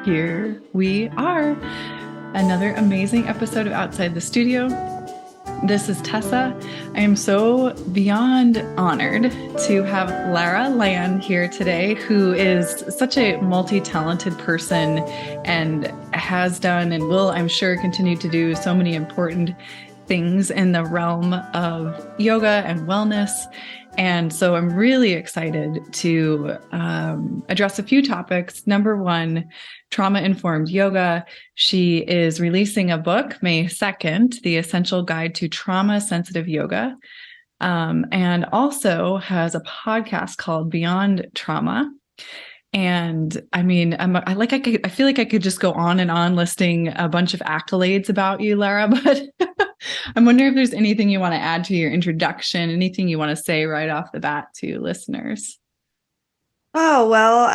Here we are. Another amazing episode of Outside the Studio. This is Tessa. I am so beyond honored to have Lara Land here today, who is such a multi-talented person and has done and will, I'm sure, continue to do so many important things in the realm of yoga and wellness. And so I'm really excited to address a few topics. Number one, trauma-informed yoga. She is releasing a book May 2nd, The Essential Guide to Trauma-Sensitive Yoga, and also has a podcast called Beyond Trauma. And I mean, I feel like I could just go on and on listing a bunch of accolades about you, Lara, but I'm wondering if there's anything you want to add to your introduction, anything you want to say right off the bat to listeners. Oh, well,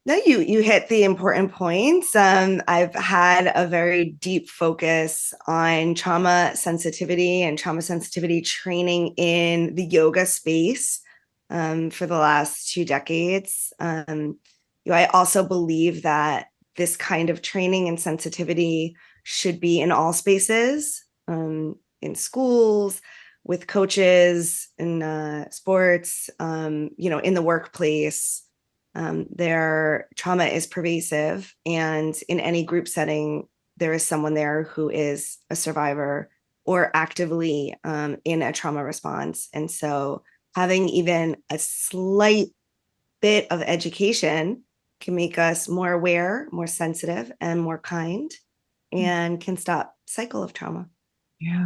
no, you hit the important points. I've had a very deep focus on trauma sensitivity and trauma sensitivity training in the yoga space for the last 2 decades. I also believe that this kind of training and sensitivity should be in all spaces, in schools, with coaches in sports, in the workplace. Their trauma is pervasive, and in any group setting, there is someone there who is a survivor or actively in a trauma response. And so having even a slight bit of education can make us more aware, more sensitive, and more kind, and can stop cycle of trauma. Yeah.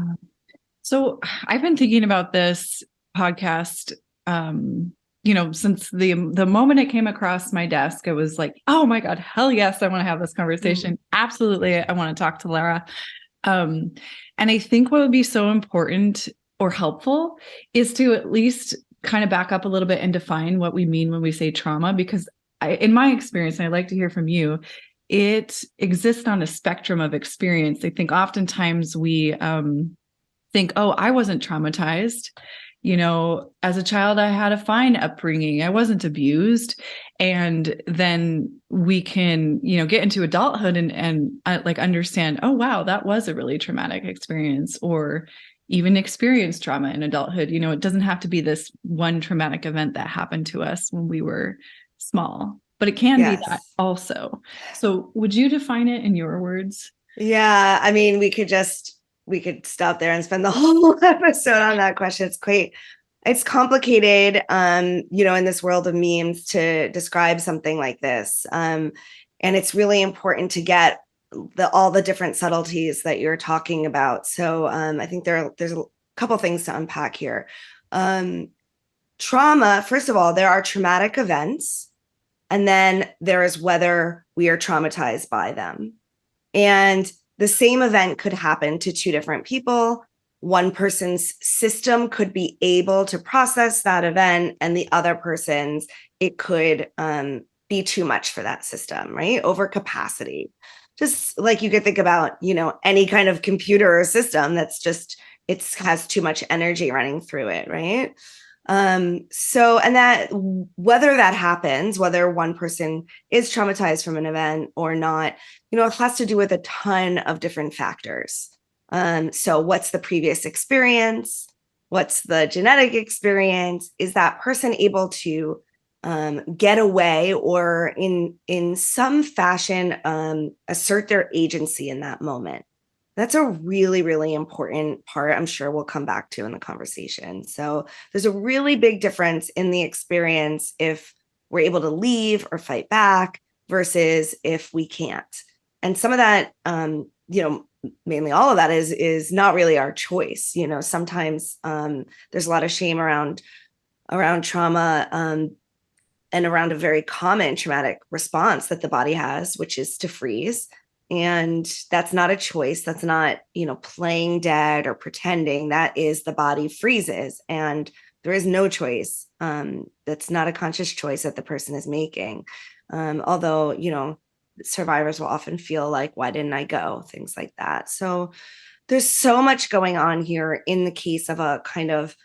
So I've been thinking about this podcast, since the moment it came across my desk. It was like, oh my God, hell yes, I want to have this conversation. Absolutely, I want to talk to Lara. And I think what would be so important or helpful is to at least kind of back up a little bit and define what we mean when we say trauma, because in my experience, and I'd like to hear from you, it exists on a spectrum of experience. I think oftentimes we think, oh, I wasn't traumatized. As a child, I had a fine upbringing. I wasn't abused. And then we can, get into adulthood and understand, oh, wow, that was a really traumatic experience, or even experience trauma in adulthood. It doesn't have to be this one traumatic event that happened to us when we were small, but it can be that also. So would you define it in your words? Yeah, I mean, we could stop there and spend the whole episode on that question. It's complicated, in this world of memes to describe something like this. And it's really important to get all the different subtleties that you're talking about. So I think there's a couple things to unpack here. Trauma, first of all, there are traumatic events, and then there is whether we are traumatized by them. And the same event could happen to two different people. One person's system could be able to process that event, and the other person's, it could be too much for that system, right? Overcapacity. Just like you could think about, any kind of computer or system that's just, it has too much energy running through it, right? And that whether that happens, whether one person is traumatized from an event or not, it has to do with a ton of different factors. So what's the previous experience? What's the genetic experience? Is that person able to get away or in some fashion assert their agency in that moment? That's a really, really important part I'm sure we'll come back to in the conversation. So there's a really big difference in the experience if we're able to leave or fight back versus if we can't. And some of that, mainly all of that is not really our choice. Sometimes there's a lot of shame around trauma and around a very common traumatic response that the body has, which is to freeze. And that's not a choice. That's not, playing dead or pretending. That is the body freezes, and there is no choice. That's not a conscious choice that the person is making. Although, survivors will often feel like, why didn't I go? Things like that. So there's so much going on here in the case of a kind of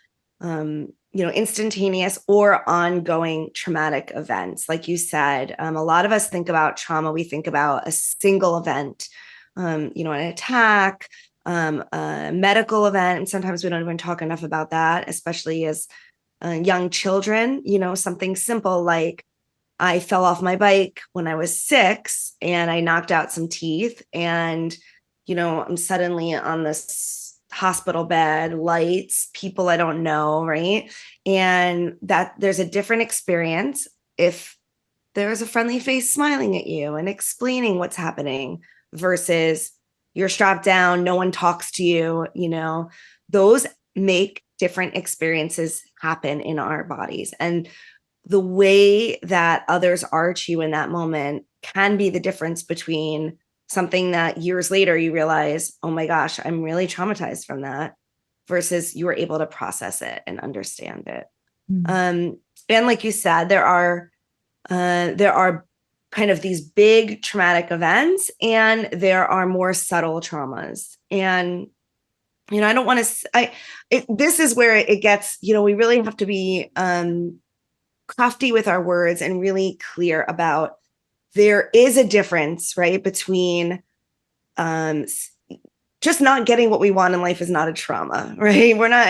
instantaneous or ongoing traumatic events. Like you said, a lot of us think about trauma. We think about a single event, an attack, a medical event. And sometimes we don't even talk enough about that, especially as young children, something simple like I fell off my bike when I was 6 and I knocked out some teeth, and, I'm suddenly on this hospital bed, lights, people I don't know, right? And that there's a different experience if there's a friendly face smiling at you and explaining what's happening versus you're strapped down, no one talks to you, those make different experiences happen in our bodies. And the way that others are to you in that moment can be the difference between something that years later you realize, oh my gosh, I'm really traumatized from that, versus you were able to process it and understand it. And like you said, there are kind of these big traumatic events, and there are more subtle traumas. And I don't want to. This is where it gets. We really have to be crafty with our words and really clear about. There is a difference, right, between just not getting what we want in life is not a trauma, right? We're not,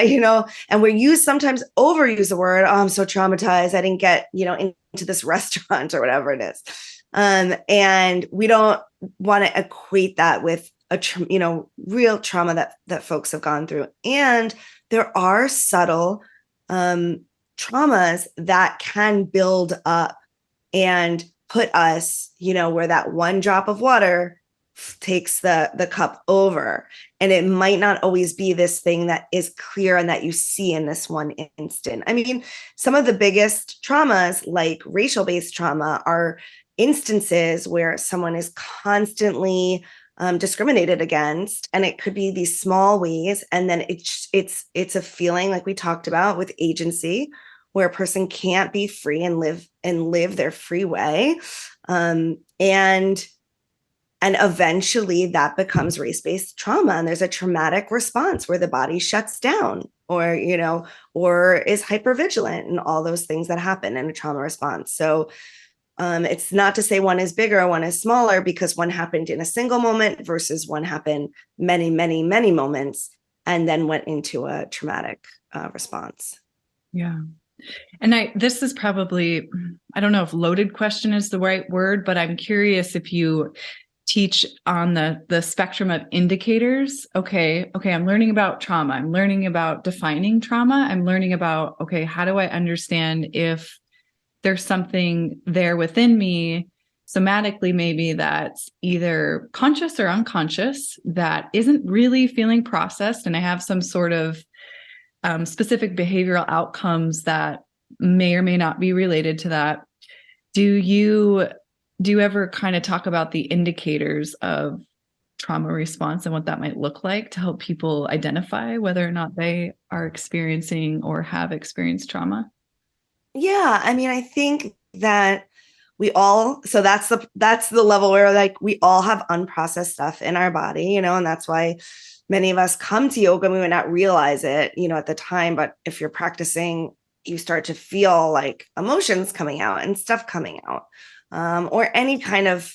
and we sometimes overuse the word, oh, I'm so traumatized, I didn't get, into this restaurant or whatever it is. And we don't want to equate that with real trauma that folks have gone through. And there are subtle traumas that can build up and put us, where that one drop of water takes the cup over. And it might not always be this thing that is clear and that you see in this one instant. I mean, some of the biggest traumas, like racial-based trauma, are instances where someone is constantly discriminated against, and it could be these small ways. And then it's a feeling, like we talked about with agency, where a person can't be free and live their free way. And eventually that becomes race-based trauma. And there's a traumatic response where the body shuts down or is hypervigilant, and all those things that happen in a trauma response. So it's not to say one is bigger or one is smaller, because one happened in a single moment versus one happened many, many, many moments and then went into a traumatic response. Yeah. And this is probably, I don't know if loaded question is the right word, but I'm curious if you teach on the spectrum of indicators. Okay, I'm learning about trauma. I'm learning about defining trauma. I'm learning about, okay, how do I understand if there's something there within me, somatically maybe, that's either conscious or unconscious, that isn't really feeling processed, and I have some sort of specific behavioral outcomes that may or may not be related to that. Do you ever kind of talk about the indicators of trauma response and what that might look like to help people identify whether or not they are experiencing or have experienced trauma? Yeah, I mean, I think that so that's the level where, like, we all have unprocessed stuff in our body, and that's why many of us come to yoga and we would not realize it, at the time. But if you're practicing, you start to feel like emotions coming out and stuff coming out, or any kind of,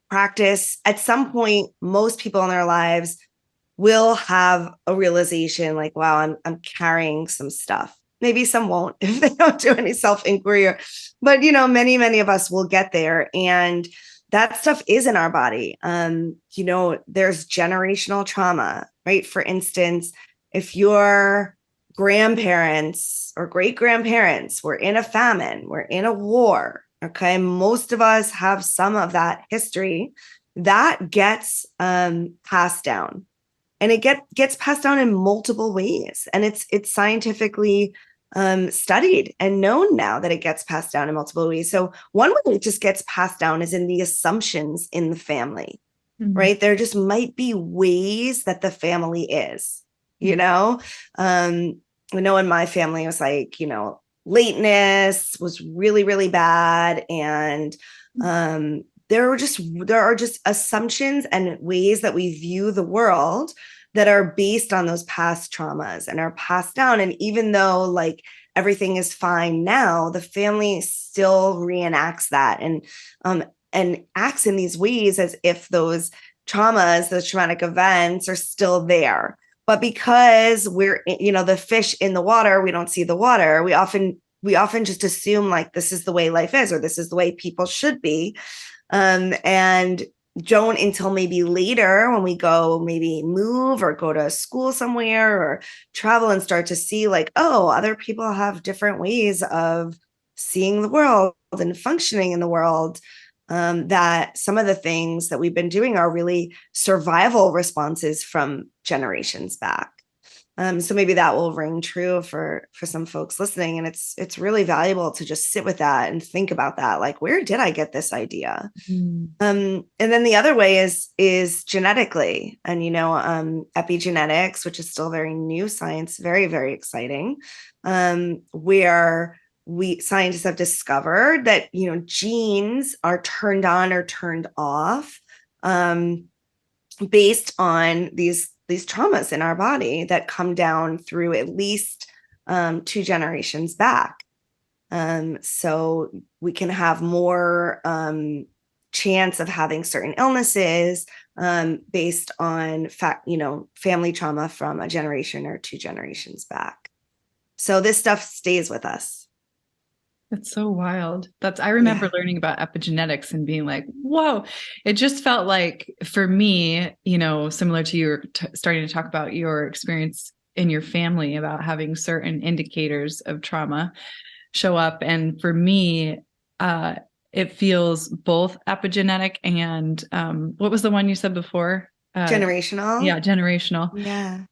practice. At some point, most people in their lives will have a realization like, wow, I'm carrying some stuff. Maybe some won't if they don't do any self-inquiry, but, many, many of us will get there. And that stuff is in our body. There's generational trauma, right? For instance, if your grandparents or great-grandparents were in a famine, were in a war, okay, most of us have some of that history that gets passed down. And it gets passed down in multiple ways. And it's scientifically studied and known now that it gets passed down in multiple ways. So one way it just gets passed down is in the assumptions in the family, right? There just might be ways that the family is, I know in my family, it was like, lateness was really, really bad. And there are just assumptions and ways that we view the world that are based on those past traumas and are passed down. And even though like everything is fine now, the family still reenacts that and acts in these ways as if those traumas, those traumatic events are still there. But because we're, the fish in the water, we don't see the water. We often just assume like this is the way life is, or this is the way people should be. And don't until maybe later when we go maybe move or go to school somewhere or travel and start to see like, oh, other people have different ways of seeing the world and functioning in the world. That some of the things that we've been doing are really survival responses from generations back. So maybe that will ring true for some folks listening. And it's really valuable to just sit with that and think about that. Like, where did I get this idea? And then the other way is genetically, and, epigenetics, which is still very new science, very, very exciting, where scientists have discovered that, genes are turned on or turned off based on these traumas in our body that come down through at least 2 generations back. So we can have more chance of having certain illnesses based on family trauma from a generation or 2 generations back. So this stuff stays with us. That's so wild. I remember learning about epigenetics and being like, whoa, it just felt like for me, similar to you starting to talk about your experience in your family about having certain indicators of trauma show up. And for me, it feels both epigenetic and what was the one you said before? Generational. Yeah, generational. Yeah.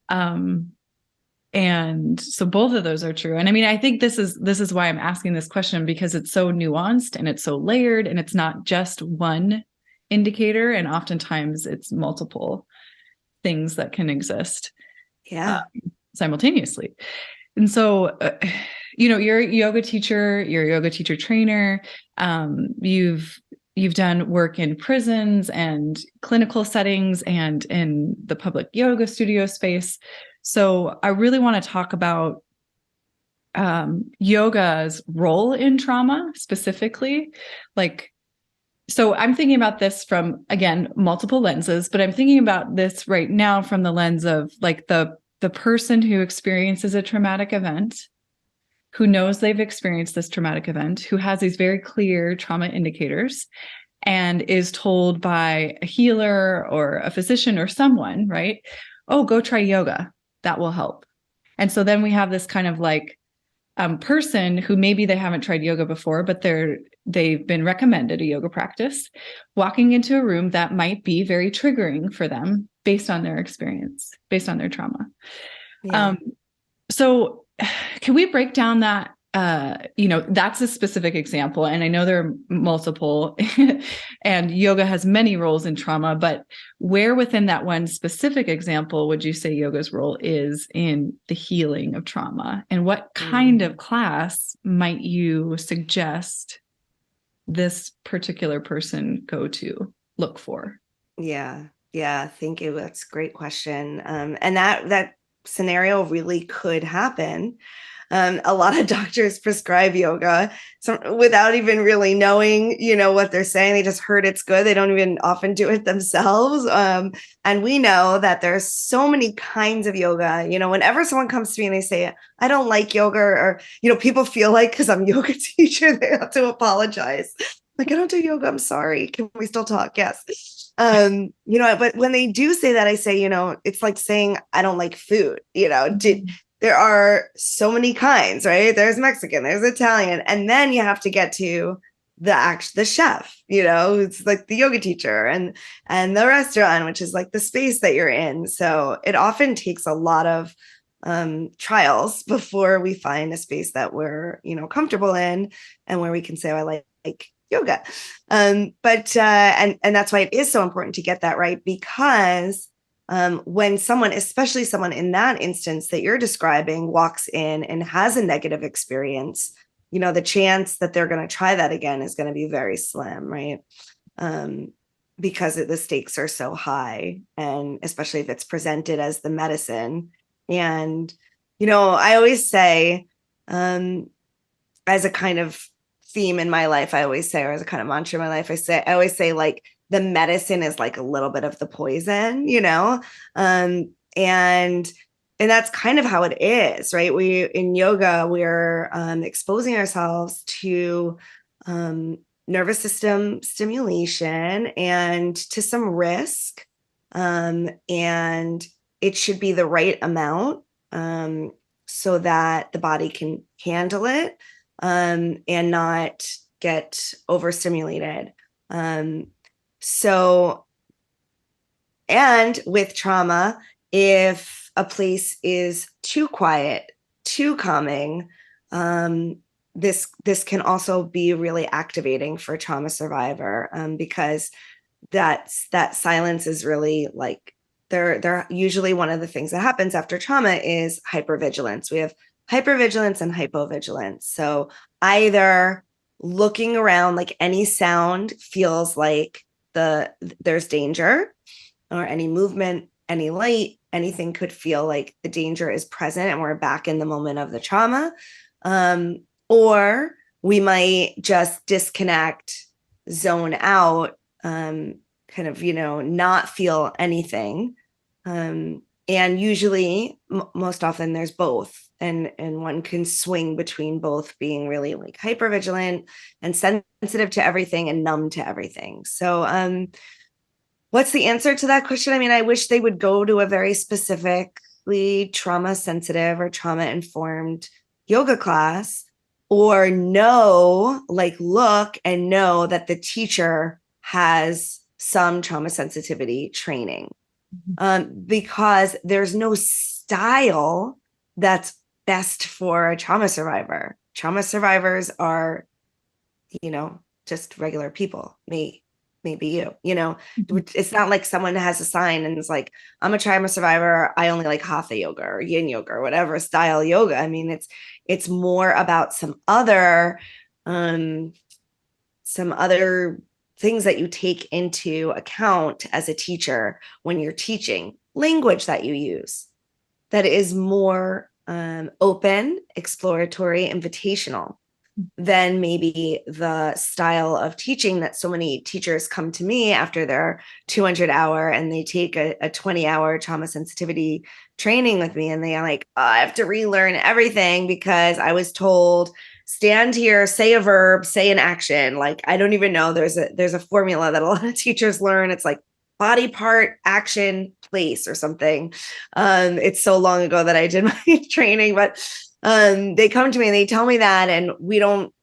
And so both of those are true. And I mean, I think this is why I'm asking this question, because it's so nuanced and it's so layered and it's not just one indicator. And oftentimes it's multiple things that can exist simultaneously. And so, you're a yoga teacher, you're a yoga teacher trainer. You've done work in prisons and clinical settings and in the public yoga studio space. So I really want to talk about yoga's role in trauma specifically. So I'm thinking about this from, again, multiple lenses, but I'm thinking about this right now from the lens of like the person who experiences a traumatic event, who knows they've experienced this traumatic event, who has these very clear trauma indicators and is told by a healer or a physician or someone, right? Oh, go try yoga. That will help. And so then we have this kind of like person who maybe they haven't tried yoga before, but they've been recommended a yoga practice, walking into a room that might be very triggering for them based on their experience, based on their trauma. Yeah. So can we break down that? That's a specific example. And I know there are multiple and yoga has many roles in trauma, but where within that one specific example would you say yoga's role is in the healing of trauma? And what kind of class might you suggest this particular person go to look for? Yeah. Thank you. That's a great question. And that scenario really could happen. A lot of doctors prescribe yoga without even really knowing, what they're saying. They just heard it's good. They don't even often do it themselves. And we know that there's so many kinds of yoga. Whenever someone comes to me and they say, I don't like yoga, or, people feel like because I'm a yoga teacher, they have to apologize. Like, I don't do yoga. I'm sorry. Can we still talk? Yes. But when they do say that, I say, it's like saying, I don't like food, there are so many kinds, right? There's Mexican, there's Italian, and then you have to get to the chef, it's like the yoga teacher and the restaurant, which is like the space that you're in. So it often takes a lot of trials before we find a space that we're, comfortable in and where we can say, oh, I like yoga. But that's why it is so important to get that right, because when someone, especially someone in that instance that you're describing, walks in and has a negative experience, the chance that they're going to try that again is going to be very slim, right? because the stakes are so high, and especially if it's presented as the medicine. And, I always say, as a kind of theme in my life, I always say, or as a kind of mantra in my life, I always say, like, the medicine is like a little bit of the poison, and that's kind of how it is, right? In yoga, we're exposing ourselves to nervous system stimulation and to some risk, and it should be the right amount, so that the body can handle it, and not get overstimulated. So, and with trauma, if a place is too quiet, too calming, this can also be really activating for a trauma survivor, because that silence is really like, they're usually, one of the things that happens after trauma is hypervigilance. We have hypervigilance and hypovigilance. So either looking around, like any sound feels like there's danger, or any movement, any light, anything could feel like the danger is present and we're back in the moment of the trauma. Or we might just disconnect, zone out, kind of, not feel anything. And usually, most often, there's both. And one can swing between both, being really like hypervigilant and sensitive to everything and numb to everything. So what's the answer to that question? I mean, I wish they would go to a very specifically trauma sensitive or trauma informed yoga class, or look and know that the teacher has some trauma sensitivity training, because there's no style that's best for a trauma survivor. Trauma survivors are, just regular people, maybe you, it's not like someone has a sign and is like, I'm a trauma survivor, I only like hatha yoga or yin yoga or whatever style yoga. I mean, it's more about some other things that you take into account as a teacher when you're teaching, language that you use that is more open, exploratory, invitational than maybe the style of teaching that so many teachers come to me after their 200-hour, and they take a 20-hour trauma sensitivity training with me, and they are like, oh, I have to relearn everything because I was told stand here, say a verb, say an action. Like, I don't even know. There's a formula that a lot of teachers learn. It's like body part, action, place, or something. It's so long ago that I did my training, but they come to me and they tell me that, and we don't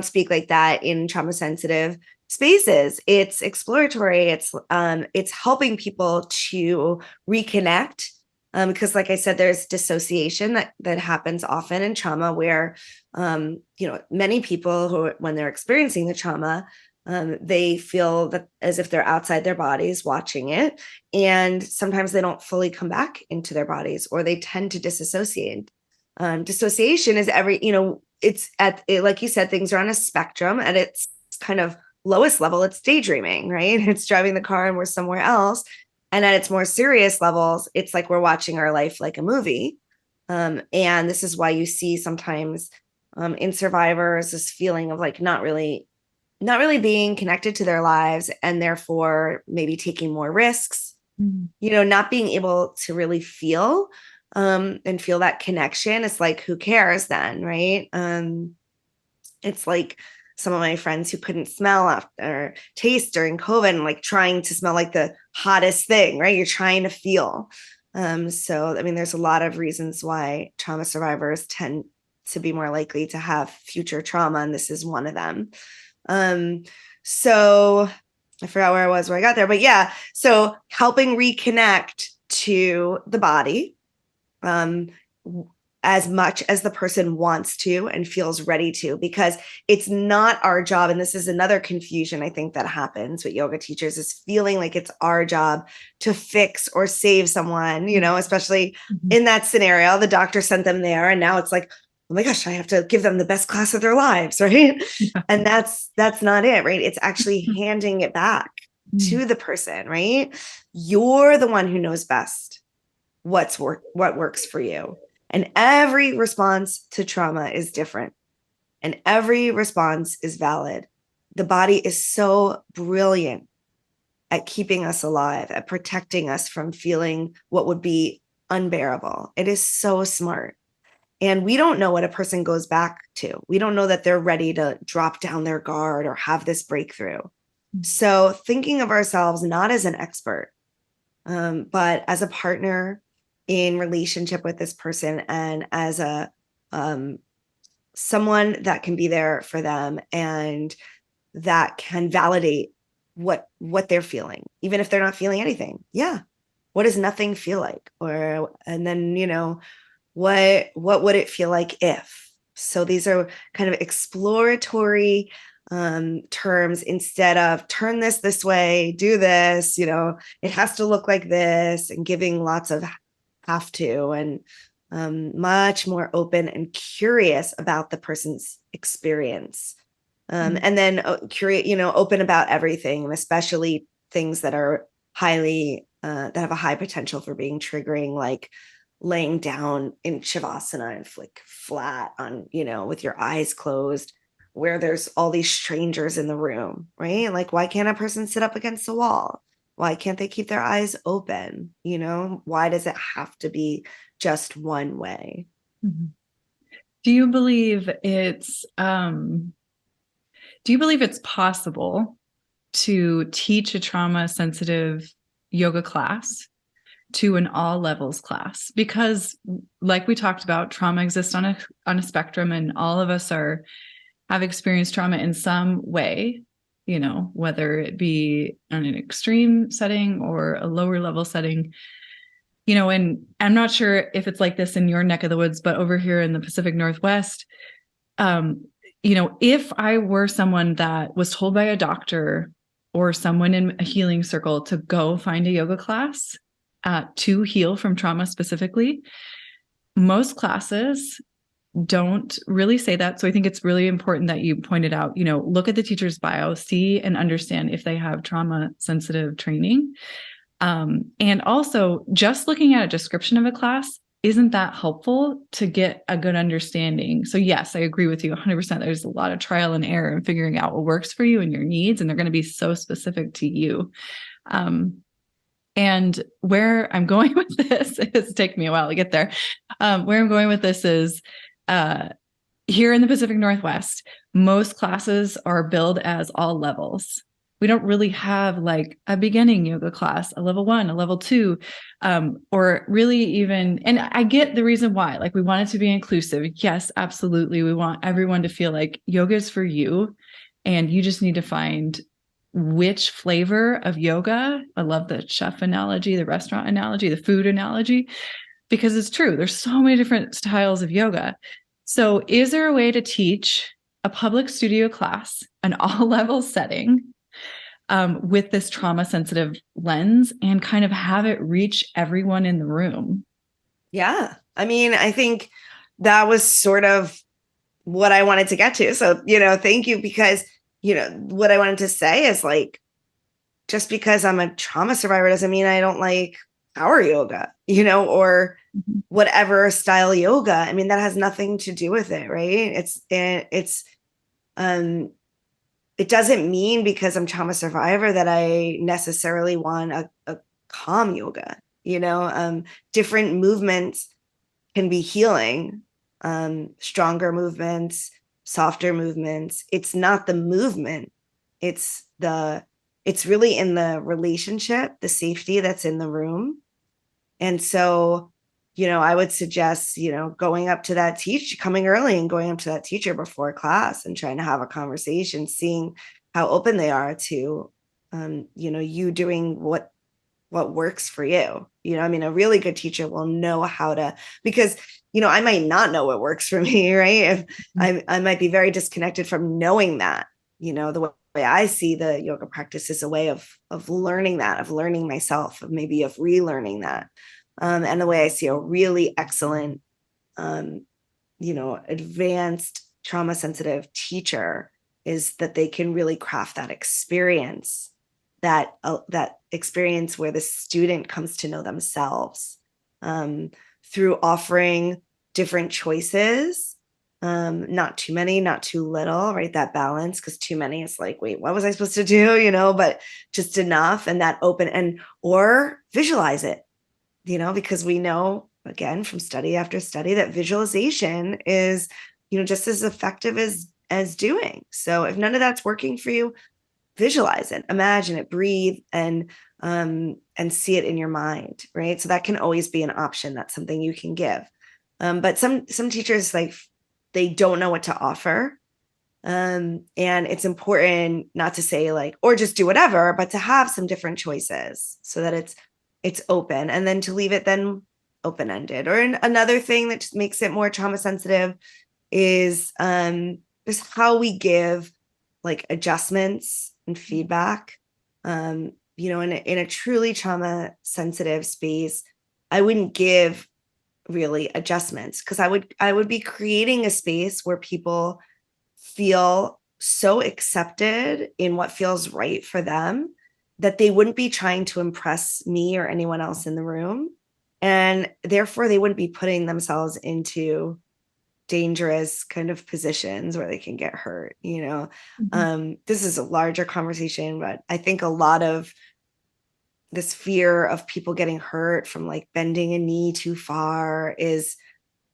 speak like that in trauma sensitive spaces. It's exploratory. It's helping people to reconnect, because, like I said, there's dissociation that happens often in trauma, where many people who, when they're experiencing the trauma, they feel that as if they're outside their bodies watching it, and sometimes they don't fully come back into their bodies, or they tend to disassociate. Dissociation is it's like you said, things are on a spectrum. At its kind of lowest level, it's daydreaming, right? It's driving the car and we're somewhere else. And at its more serious levels, it's like we're watching our life like a movie. And this is why you see sometimes in survivors this feeling of like not really being connected to their lives, and therefore maybe taking more risks, not being able to really feel and feel that connection. It's like, who cares then, right? It's like some of my friends who couldn't smell or taste during COVID, and like trying to smell like the hottest thing, right? You're trying to feel. So, I mean, there's a lot of reasons why trauma survivors tend to be more likely to have future trauma, and this is one of them. So I forgot where I was when I got there, but yeah. So helping reconnect to the body, as much as the person wants to and feels ready to, because it's not our job. And this is another confusion I think that happens with yoga teachers, is feeling like it's our job to fix or save someone, especially in that scenario. The doctor sent them there, and now it's like, oh my gosh, I have to give them the best class of their lives, right? Yeah. And that's not it, right? It's actually handing it back to the person, right? You're the one who knows best what works for you. And every response to trauma is different. And every response is valid. The body is so brilliant at keeping us alive, at protecting us from feeling what would be unbearable. It is so smart. And we don't know what a person goes back to. We don't know that they're ready to drop down their guard or have this breakthrough. So thinking of ourselves not as an expert, but as a partner in relationship with this person, and as a someone that can be there for them and that can validate what they're feeling, even if they're not feeling anything. Yeah. What does nothing feel like? And then, what would it feel like if? So these are kind of exploratory terms, instead of turn this way, do this, it has to look like this, and giving lots of have to, and much more open and curious about the person's experience. And then open about everything, and especially things that are highly, that have a high potential for being triggering, like laying down in shavasana and flat on, with your eyes closed, where there's all these strangers in the room, right? Like, why can't a person sit up against the wall? Why can't they keep their eyes open? Why does it have to be just one way? Mm-hmm. Do you believe it's possible to teach a trauma sensitive yoga class to an all levels class? Because like we talked about, trauma exists on a spectrum, and all of us have experienced trauma in some way, whether it be on an extreme setting or a lower level setting. And I'm not sure if it's like this in your neck of the woods, but over here in the Pacific Northwest, if I were someone that was told by a doctor or someone in a healing circle to go find a yoga class to heal from trauma specifically, most classes don't really say that. So I think it's really important that you pointed out, look at the teacher's bio, see and understand if they have trauma sensitive training. And also, just looking at a description of a class isn't that helpful to get a good understanding. So yes, I agree with you 100%. There's a lot of trial and error in figuring out what works for you and your needs, and they're going to be so specific to you. And where I'm going with this, it's taken me a while to get there. Where I'm going with this is here in the Pacific Northwest, most classes are billed as all levels. We don't really have like a beginning yoga class, a level 1, a level 2, or really even, and I get the reason why, like we want it to be inclusive. Yes, absolutely. We want everyone to feel like yoga is for you, and you just need to find which flavor of yoga. I love the chef analogy, the restaurant analogy, the food analogy, because it's true. There's so many different styles of yoga. So is there a way to teach a public studio class, an all level setting, with this trauma sensitive lens, and kind of have it reach everyone in the room? Yeah. I mean, I think that was sort of what I wanted to get to. So, thank you, because, what I wanted to say is, like, just because I'm a trauma survivor doesn't mean I don't like power yoga, or whatever style yoga. I mean, that has nothing to do with it, right? It doesn't mean because I'm trauma survivor that I necessarily want a calm yoga. Different movements can be healing, stronger movements, softer movements. It's not the movement. It's really in the relationship, the safety that's in the room. And so, I would suggest, going up to that teacher, coming early and going up to that teacher before class and trying to have a conversation, seeing how open they are to, you doing what works for you. I mean, a really good teacher will know how to, because, I might not know what works for me, right? If I might be very disconnected from knowing that, the way I see the yoga practice is a way of learning that, of learning myself, of relearning that. And the way I see a really excellent, advanced trauma sensitive teacher is that they can really craft that experience that experience where the student comes to know themselves through offering different choices, not too many, not too little, right? That balance, because too many is like, wait, what was I supposed to do? But just enough, and that open or visualize it, because we know, again, from study after study, that visualization is, just as effective as doing. So if none of that's working for you, visualize it, imagine it, breathe, and see it in your mind, right? So that can always be an option. That's something you can give. But some teachers, like, they don't know what to offer. And it's important not to say like, or just do whatever, but to have some different choices so that it's open, and then to leave it then open-ended. Or another thing that just makes it more trauma sensitive is just how we give like adjustments and feedback. In a truly trauma sensitive space, I wouldn't give really adjustments, because I would be creating a space where people feel so accepted in what feels right for them that they wouldn't be trying to impress me or anyone else in the room. And therefore they wouldn't be putting themselves into dangerous kind of positions where they can get hurt. This is a larger conversation, but I think a lot of this fear of people getting hurt from like bending a knee too far is,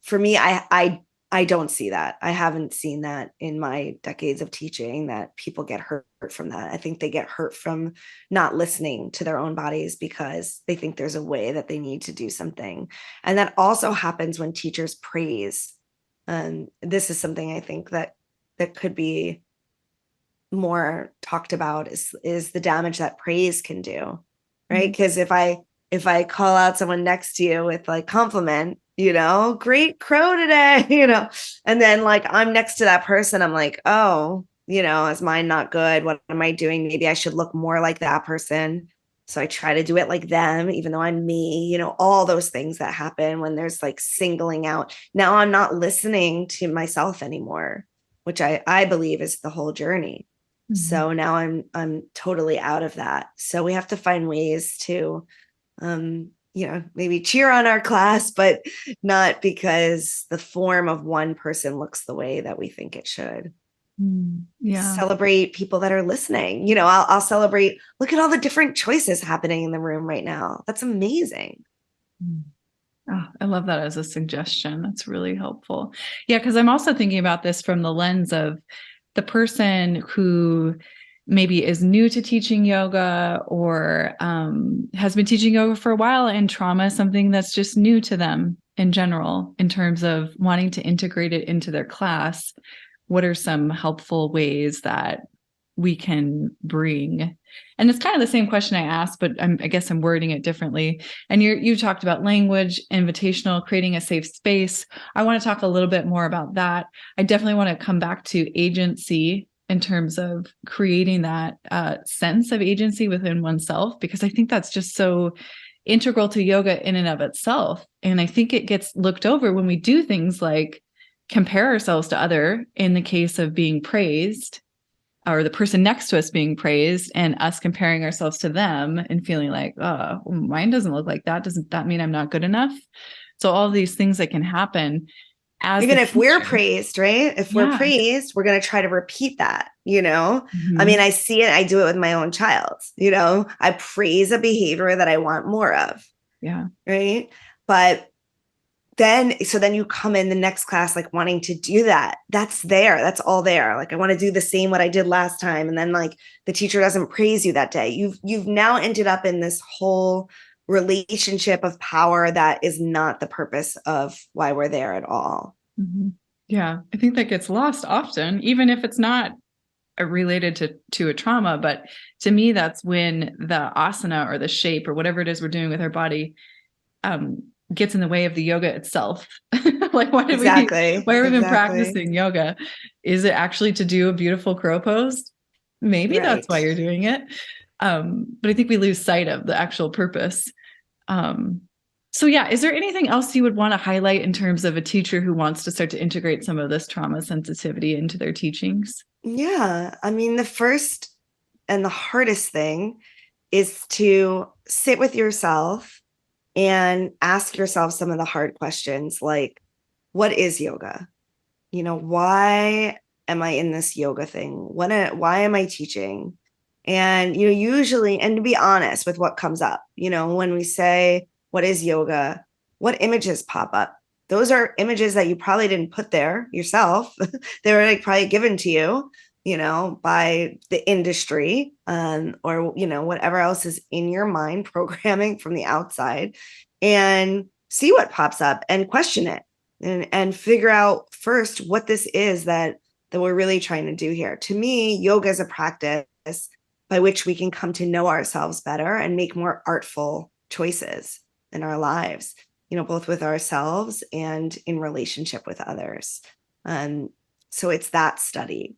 for me, I don't see that. I haven't seen that in my decades of teaching, that people get hurt from that. I think they get hurt from not listening to their own bodies because they think there's a way that they need to do something. And that also happens when teachers praise. This is something I think that could be more talked about, is the damage that praise can do, right? Because if I call out someone next to you with like compliment, great crow today, and then like I'm next to that person, I'm like, oh, is mine not good? What am I doing? Maybe I should look more like that person. So I try to do it like them, even though I'm me, all those things that happen when there's like singling out. Now I'm not listening to myself anymore, which I believe is the whole journey. Mm-hmm. So now I'm totally out of that. So we have to find ways to, maybe cheer on our class, but not because the form of one person looks the way that we think it should. Yeah. Celebrate people that are listening. I'll celebrate, look at all the different choices happening in the room right now. That's amazing. Oh, I love that as a suggestion. That's really helpful. Yeah, because I'm also thinking about this from the lens of the person who maybe is new to teaching yoga, or has been teaching yoga for a while, and trauma is something that's just new to them in general, in terms of wanting to integrate it into their class. What are some helpful ways that we can bring? And it's kind of the same question I asked, but I guess I'm wording it differently. And you talked about language, invitational, creating a safe space. I want to talk a little bit more about that. I definitely want to come back to agency in terms of creating that sense of agency within oneself, because I think that's just so integral to yoga in and of itself. And I think it gets looked over when we do things like compare ourselves to other, in the case of being praised, or the person next to us being praised, and us comparing ourselves to them and feeling like, oh, mine doesn't look like that. Doesn't that mean I'm not good enough? So all these things that can happen. Even if we're praised, right? If we're praised, we're going to try to repeat that, Mm-hmm. I mean, I see it. I do it with my own child, I praise a behavior that I want more of. Yeah. Right. But then you come in the next class, like wanting to do that. That's all there. Like, I want to do the same, what I did last time. And then like the teacher doesn't praise you that day. You've now ended up in this whole relationship of power that is not the purpose of why we're there at all. Mm-hmm. Yeah. I think that gets lost often, even if it's not related to a trauma. But to me, that's when the asana or the shape or whatever it is we're doing with our body gets in the way of the yoga itself. Like, why have we been practicing yoga? Is it actually to do a beautiful crow pose? Maybe that's why you're doing it. But I think we lose sight of the actual purpose. So yeah, is there anything else you would want to highlight in terms of a teacher who wants to start to integrate some of this trauma sensitivity into their teachings? Yeah. I mean, the first and the hardest thing is to sit with yourself and ask yourself some of the hard questions, like, what is yoga? Why am I in this yoga thing? Why am I teaching? And, usually, and to be honest with what comes up, when we say, what is yoga? What images pop up? Those are images that you probably didn't put there yourself. They were like probably given to you, by the industry, or, whatever else is in your mind programming from the outside, and see what pops up and question it and figure out first what this is that we're really trying to do here. To me, yoga is a practice by which we can come to know ourselves better and make more artful choices in our lives, both with ourselves and in relationship with others. So it's that study.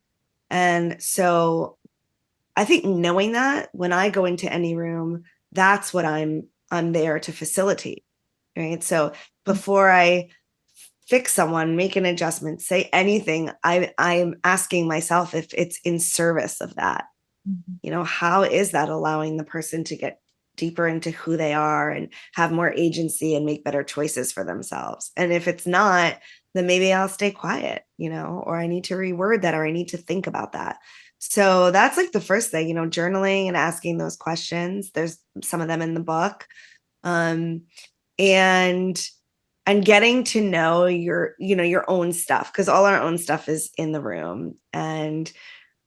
And so I think knowing that when I go into any room, that's what I'm there to facilitate, right? So before I fix someone, make an adjustment, say anything, I'm asking myself if it's in service of that. How is that allowing the person to get deeper into who they are and have more agency and make better choices for themselves? And if it's not, then maybe I'll stay quiet, or I need to reword that, or I need to think about that. So that's like the first thing, journaling and asking those questions. There's some of them in the book. And getting to know your own stuff, because all our own stuff is in the room. And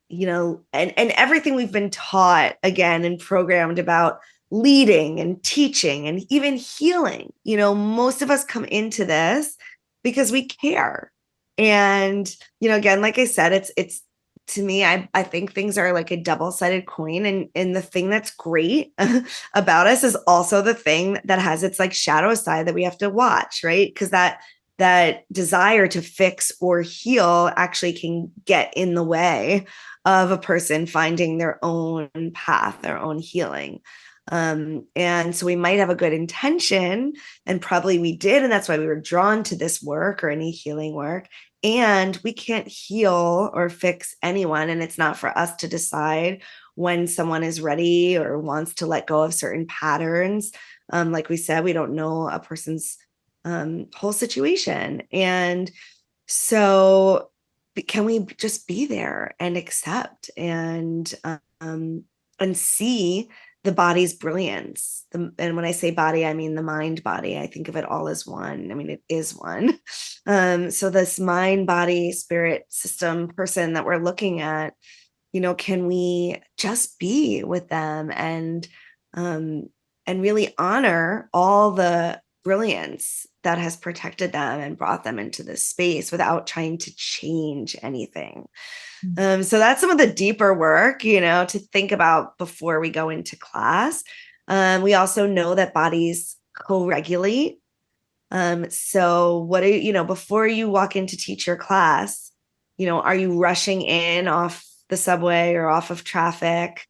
and everything we've been taught, again, and programmed about leading and teaching and even healing, most of us come into this because we care. And, again, like I said, it's to me, I think things are like a double-sided coin. And the thing that's great about us is also the thing that has its like shadow side that we have to watch, right? Because that desire to fix or heal actually can get in the way of a person finding their own path, their own healing. And so we might have a good intention, and probably we did, and that's why we were drawn to this work or any healing work. And we can't heal or fix anyone, and it's not for us to decide when someone is ready or wants to let go of certain patterns. Like we said, we don't know a person's whole situation. And so can we just be there and accept and see the body's brilliance? And when I say body, I mean the mind body. I think of it all as one. I mean, it is one. So this mind, body, spirit system person that we're looking at, can we just be with them and really honor all the brilliance that has protected them and brought them into this space without trying to change anything. So that's some of the deeper work, to think about before we go into class. We also know that bodies co-regulate. So what do before you walk in to teach your class, are you rushing in off the subway or off of traffic?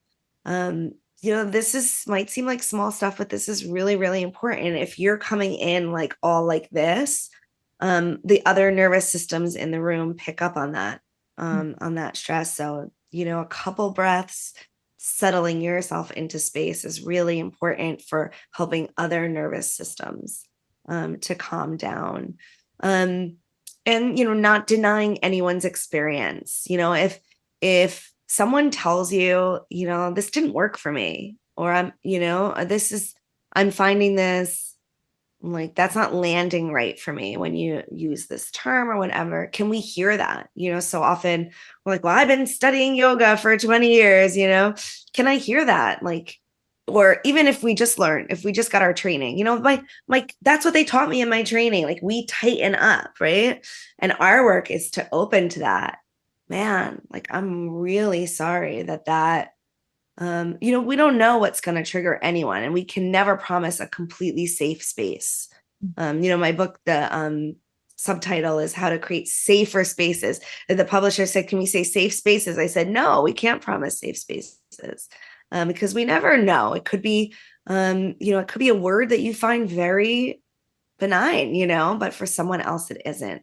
This might seem like small stuff, but this is really, really important. If you're coming in like all like this, the other nervous systems in the room pick up on that stress. So, a couple breaths, settling yourself into space is really important for helping other nervous systems to calm down. And, not denying anyone's experience. If someone tells you, this didn't work for me, or I'm finding this, like, that's not landing right for me when you use this term or whatever. Can we hear that? So often we're like, well, I've been studying yoga for 20 years, can I hear that? Like, or even if we just got our training, that's what they taught me in my training. Like, we tighten up, right? And our work is to open to that. Man, like, I'm really sorry that we don't know what's going to trigger anyone, and we can never promise a completely safe space. My book, the subtitle is How to Create Safer Spaces. And the publisher said, can we say safe spaces? I said, no, we can't promise safe spaces, because we never know. It could be, it could be a word that you find very benign, but for someone else, it isn't.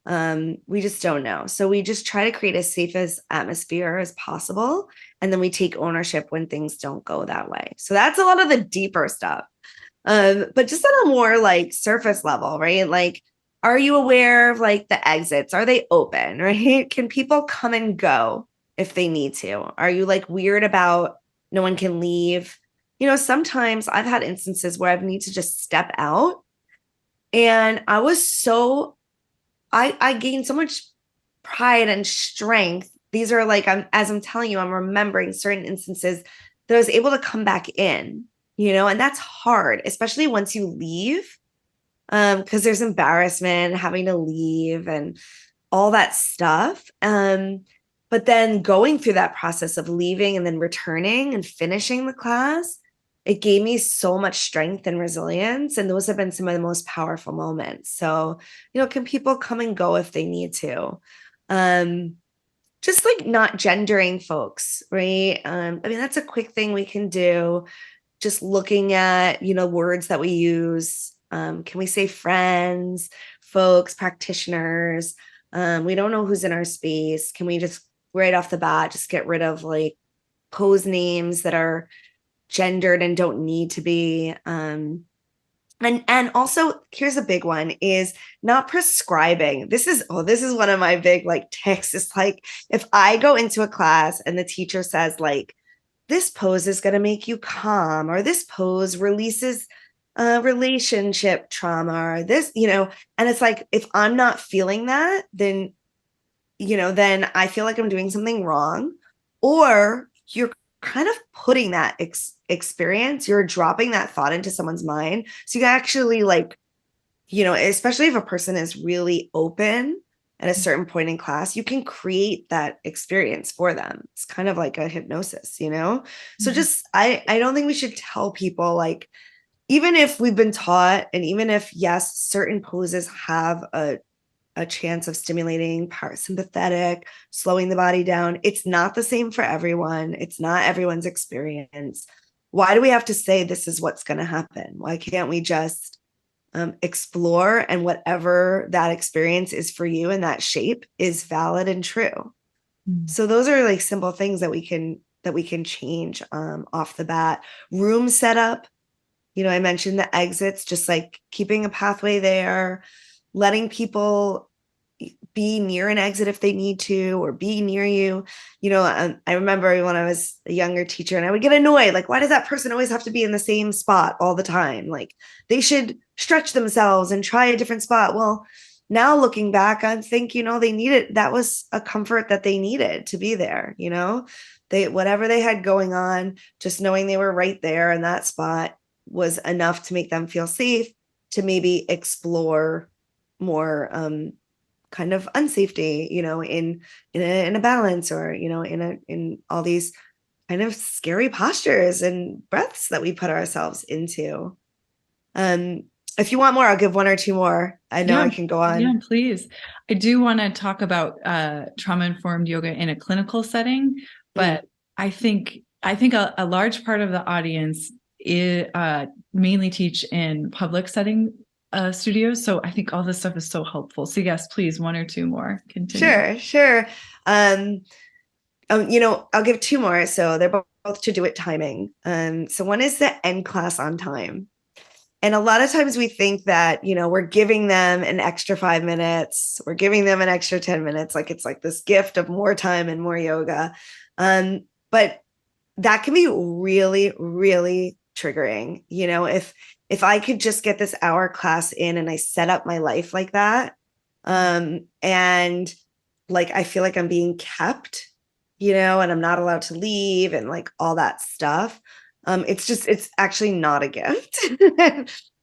We just don't know. So we just try to create as safe as atmosphere as possible. And then we take ownership when things don't go that way. So that's a lot of the deeper stuff. But just on a more like surface level, right? Like, are you aware of like the exits? Are they open, right? Can people come and go if they need to? Are you like weird about no one can leave? Sometimes I've had instances where I've need to just step out. And I gained so much pride and strength. These are like, as I'm telling you, I'm remembering certain instances that I was able to come back in, and that's hard, especially once you leave, because there's embarrassment having to leave and all that stuff. But then going through that process of leaving and then returning and finishing the class, it gave me so much strength and resilience. And those have been some of the most powerful moments. So, can people come and go if they need to? Just like not gendering folks, right? That's a quick thing we can do. Just looking at, words that we use. Can we say friends, folks, practitioners? We don't know who's in our space. Can we just right off the bat, just get rid of like pose names that are gendered and don't need to be. And also here's a big one is not prescribing. This is one of my big like tics. It's like if I go into a class and the teacher says like this pose is going to make you calm, or this pose releases relationship trauma, or this, and it's like if I'm not feeling that, then then I feel like I'm doing something wrong, or you're kind of putting that experience, you're dropping that thought into someone's mind. So you can actually like, especially if a person is really open at a certain point in class, you can create that experience for them. It's kind of like a hypnosis, So just, I don't think we should tell people like, even if we've been taught, and even if, yes, certain poses have a chance of stimulating parasympathetic, slowing the body down. It's not the same for everyone. It's not everyone's experience. Why do we have to say this is what's going to happen? Why can't we just explore, and whatever that experience is for you in that shape is valid and true? So those are like simple things that we can change off the bat. Room setup. I mentioned the exits, just like keeping a pathway there, letting people be near an exit if they need to, or be near you. I remember when I was a younger teacher and I would get annoyed. Like, why does that person always have to be in the same spot all the time? Like, they should stretch themselves and try a different spot. Well, now looking back, I think, they needed, that was a comfort that they needed to be there. Whatever they had going on, just knowing they were right there in that spot was enough to make them feel safe to maybe explore more kind of unsafety, in a balance, or in all these kind of scary postures and breaths that we put ourselves into. If you want more, I'll give one or two more. I know I can go on. Yeah, please. I do want to talk about trauma-informed yoga in a clinical setting, but I think a large part of the audience is mainly teach in public setting studios. So I think all this stuff is so helpful. So yes, please, one or two more. Continue. Sure. I'll give two more. So they're both to do with timing. So one is the end class on time. And a lot of times we think that, we're giving them an extra 5 minutes, we're giving them an extra 10 minutes. Like it's like this gift of more time and more yoga. But that can be really, really triggering. If I could just get this hour class in and I set up my life like that, and like, I feel like I'm being kept, and I'm not allowed to leave and like all that stuff. It's actually not a gift.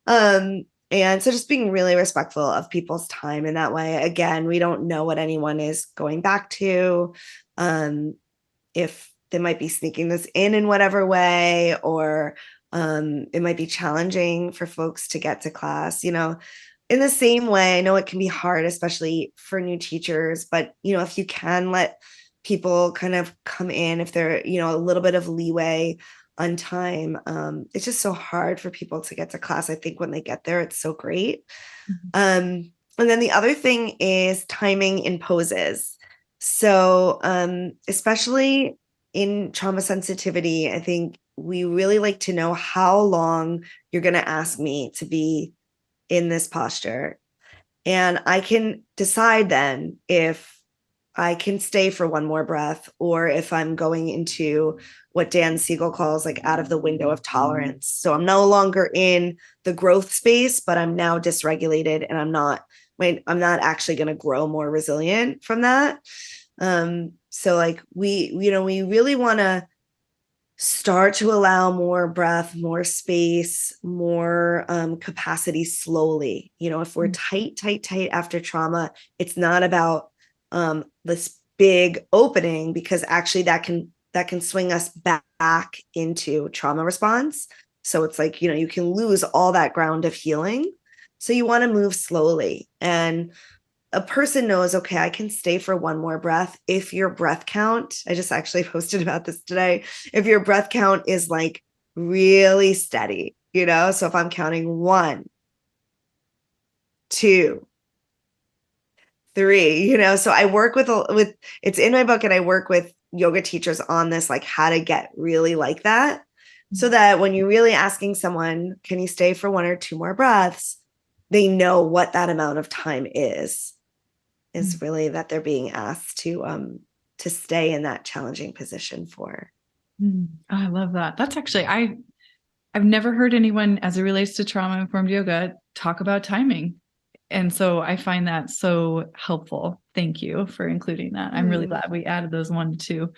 And so just being really respectful of people's time in that way. Again, we don't know what anyone is going back to. If they might be sneaking this in whatever way, or it might be challenging for folks to get to class, in the same way. I know it can be hard, especially for new teachers, but, if you can let people kind of come in, if they're, a little bit of leeway on time, it's just so hard for people to get to class. I think when they get there, it's so great. And then the other thing is timing in poses. So, especially in trauma sensitivity, I think we really like to know how long you're going to ask me to be in this posture. And I can decide then if I can stay for one more breath, or if I'm going into what Dan Siegel calls like out of the window of tolerance. So I'm no longer in the growth space, but I'm now dysregulated, and I'm not actually going to grow more resilient from that. So like we really want to start to allow more breath, more space, more capacity slowly. If we're tight after trauma, it's not about this big opening, because actually that can swing us back into trauma response. So it's like, you can lose all that ground of healing. So you want to move slowly, and a person knows, okay, I can stay for one more breath if your breath count, I just actually posted about this today, if your breath count is like really steady, so if I'm counting 1, 2, 3, so I work with it's in my book, and I work with yoga teachers on this, like how to get really like that, so that when you're really asking someone, can you stay for 1 or 2 more breaths, they know what that amount of time is really that they're being asked to stay in that challenging position for. Oh, I love that. That's actually, I've never heard anyone, as it relates to trauma-informed yoga, talk about timing. And so I find that so helpful. Thank you for including that. I'm really glad we added those 1 to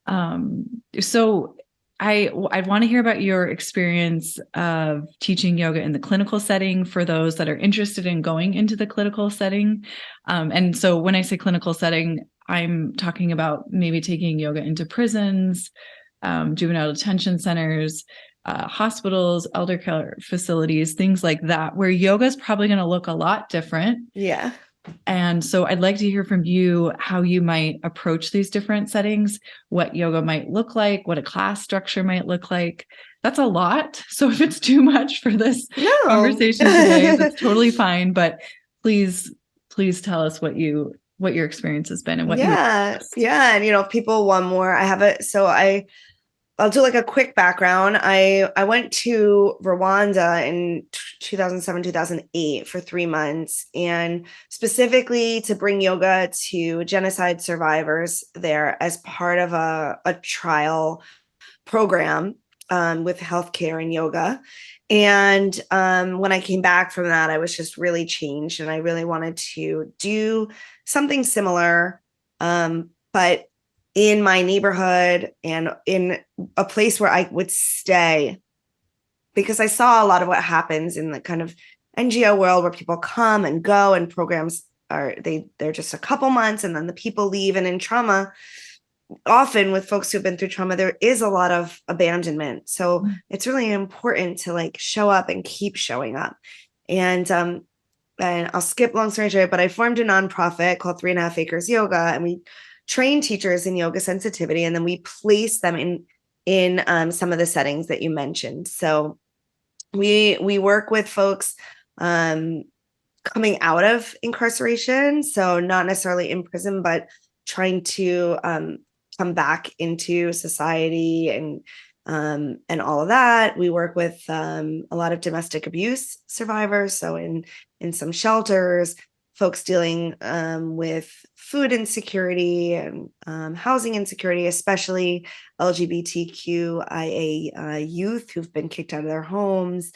2. So I want to hear about your experience of teaching yoga in the clinical setting for those that are interested in going into the clinical setting. And so when I say clinical setting, I'm talking about maybe taking yoga into prisons, juvenile detention centers, hospitals, elder care facilities, things like that, where yoga is probably going to look a lot different. Yeah. And so I'd like to hear from you how you might approach these different settings, what yoga might look like, what a class structure might look like. That's a lot. So if it's too much for this conversation today, that's totally fine. But please tell us what your experience has been and what Yeah. And if people want more, I have it. So I'll do like a quick background. I went to Rwanda in 2007, 2008 for 3 months, and specifically to bring yoga to genocide survivors there as part of a trial program with healthcare and yoga. And when I came back from that, I was just really changed, and I really wanted to do something similar, but in my neighborhood and in a place where I would stay, because I saw a lot of what happens in the kind of NGO world, where people come and go, and programs they're just a couple months and then the people leave. And in trauma, often with folks who've been through trauma, there is a lot of abandonment. So it's really important to like show up and keep showing up. And I'll skip long story short, but I formed a nonprofit called 3.5 Acres Yoga, and we train teachers in yoga sensitivity, and then we place them in some of the settings that you mentioned. So we work with folks coming out of incarceration, so not necessarily in prison, but trying to come back into society and all of that. We work with a lot of domestic abuse survivors, so in some shelters, folks dealing with food insecurity and housing insecurity, especially LGBTQIA youth who've been kicked out of their homes,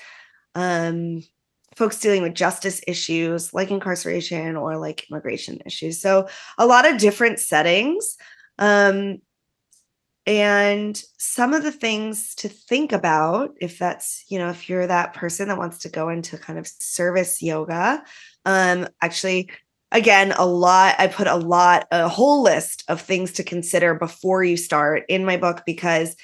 folks dealing with justice issues like incarceration or like immigration issues. So a lot of different settings. And some of the things to think about, if that's, if you're that person that wants to go into kind of service yoga, actually, again, I put a whole list of things to consider before you start in my book, because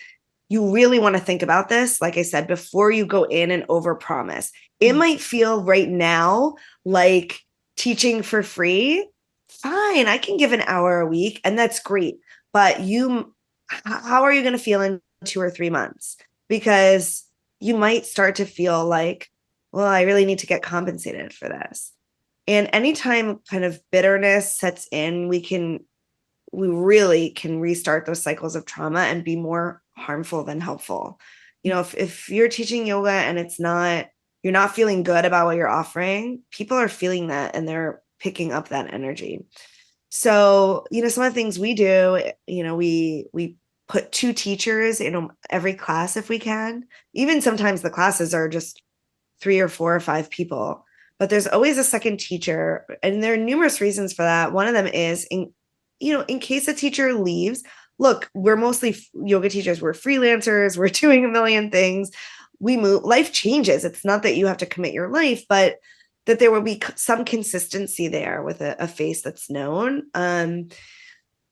you really want to think about this, like I said, before you go in and overpromise. It might feel right now like teaching for free. Fine, I can give an hour a week, and that's great. But how are you going to feel in 2 or 3 months? Because you might start to feel like, well, I really need to get compensated for this. And anytime kind of bitterness sets in, we really can restart those cycles of trauma and be more harmful than helpful. You know, if you're teaching yoga and you're not feeling good about what you're offering, people are feeling that and they're picking up that energy. So, you know, some of the things we do, you know, we put 2 teachers in every class if we can. Even sometimes the classes are just 3 or 4 or 5 people, but there's always a second teacher. And there are numerous reasons for that. One of them is in case a teacher leaves, look, we're mostly yoga teachers. We're freelancers. We're doing a million things. We move, life changes. It's not that you have to commit your life, but that there will be some consistency there with a face that's known, and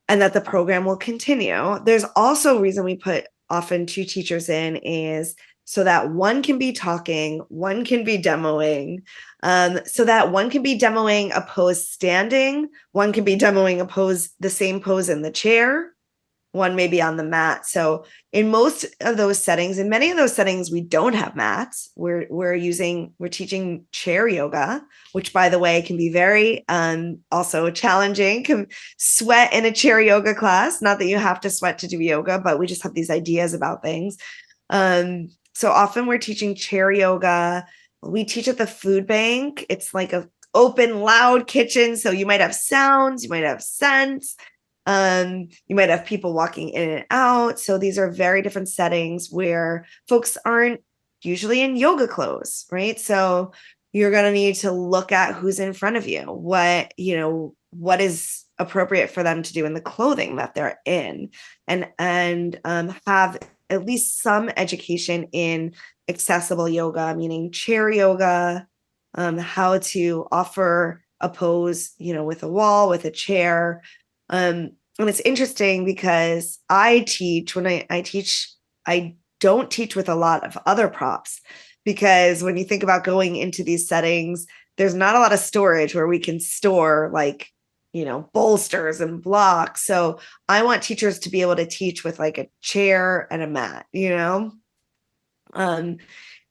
that the program will continue. There's also a reason we put often 2 teachers in is so that one can be talking, one can be demoing, so that one can be demoing a pose standing, one can be demoing a pose, the same pose in the chair, one may be on the mat. So in most of those settings, in many of those settings, we don't have mats. We're teaching chair yoga, which by the way, can be very also challenging. Can sweat in a chair yoga class. Not that you have to sweat to do yoga, but we just have these ideas about things. So often we're teaching chair yoga. We teach at the food bank. It's like a open, loud kitchen. So you might have sounds, you might have scents. You might have people walking in and out. So these are very different settings where folks aren't usually in yoga clothes, right? So you're going to need to look at who's in front of you, what is appropriate for them to do in the clothing that they're in, and have at least some education in accessible yoga, meaning chair yoga, how to offer a pose, with a wall, with a chair. And it's interesting because when I teach, I don't teach with a lot of other props, because when you think about going into these settings, there's not a lot of storage where we can store bolsters and blocks. So I want teachers to be able to teach with like a chair and a mat, and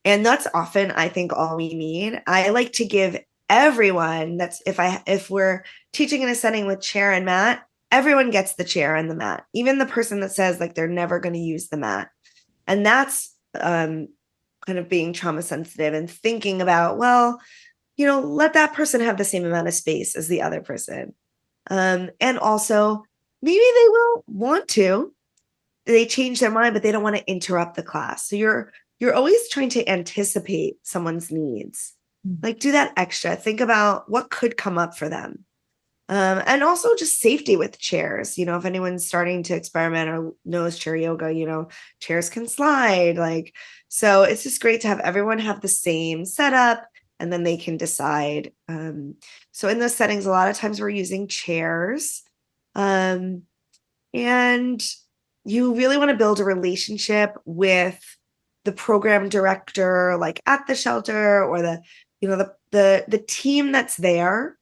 that's often, I think, all we need. I like to give everyone if we're teaching in a setting with chair and mat, everyone gets the chair and the mat, even the person that says like they're never going to use the mat. And that's kind of being trauma sensitive and thinking about, well, let that person have the same amount of space as the other person. And also maybe they will want to, they change their mind, but they don't want to interrupt the class. So you're always trying to anticipate someone's needs. Like do that extra, think about what could come up for them. And also just safety with chairs. If anyone's starting to experiment or knows chair yoga, chairs can slide. So it's just great to have everyone have the same setup, and then they can decide. So in those settings, a lot of times we're using chairs. And you really want to build a relationship with the program director, like at the shelter, or the team that's there.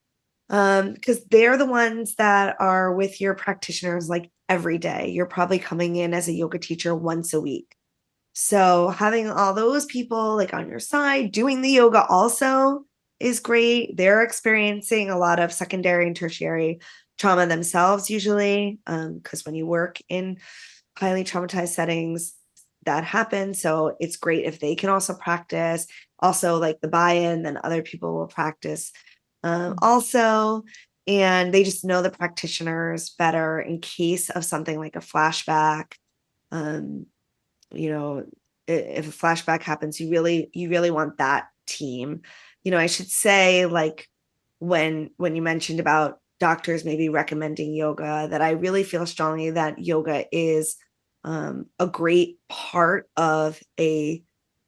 Because they're the ones that are with your practitioners like every day. You're probably coming in as a yoga teacher once a week. So having all those people like on your side doing the yoga also is great. They're experiencing a lot of secondary and tertiary trauma themselves usually, because when you work in highly traumatized settings, that happens. So it's great if they can also practice. Also, like the buy-in, then other people will practice also, and they just know the practitioners better in case of something like a flashback. If a flashback happens, you really want that team. I should say, like when you mentioned about doctors maybe recommending yoga, that I really feel strongly that yoga is a great part of a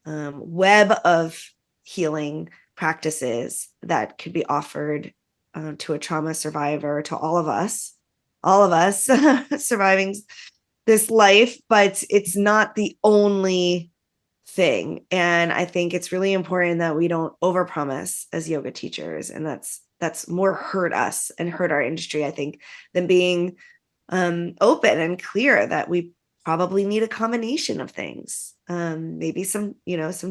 web of healing practices that could be offered to a trauma survivor, to all of us surviving this life, but it's not the only thing. And I think it's really important that we don't overpromise as yoga teachers, and that's more hurt us and hurt our industry, I think, than being open and clear that we probably need a combination of things. Maybe some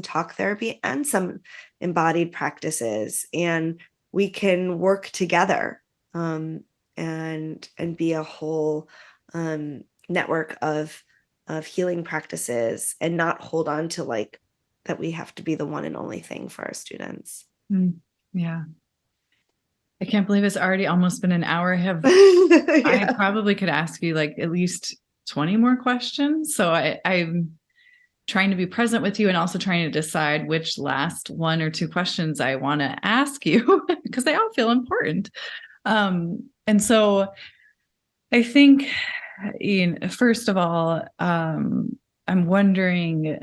talk therapy and some embodied practices, and we can work together, and be a whole network of healing practices, and not hold on to like that we have to be the one and only thing for our students. Yeah. I can't believe it's already almost been an hour. I probably could ask you like at least 20 more questions. So I'm trying to be present with you and also trying to decide which last 1 or 2 questions I want to ask you because they all feel important. And so I think, first of all, I'm wondering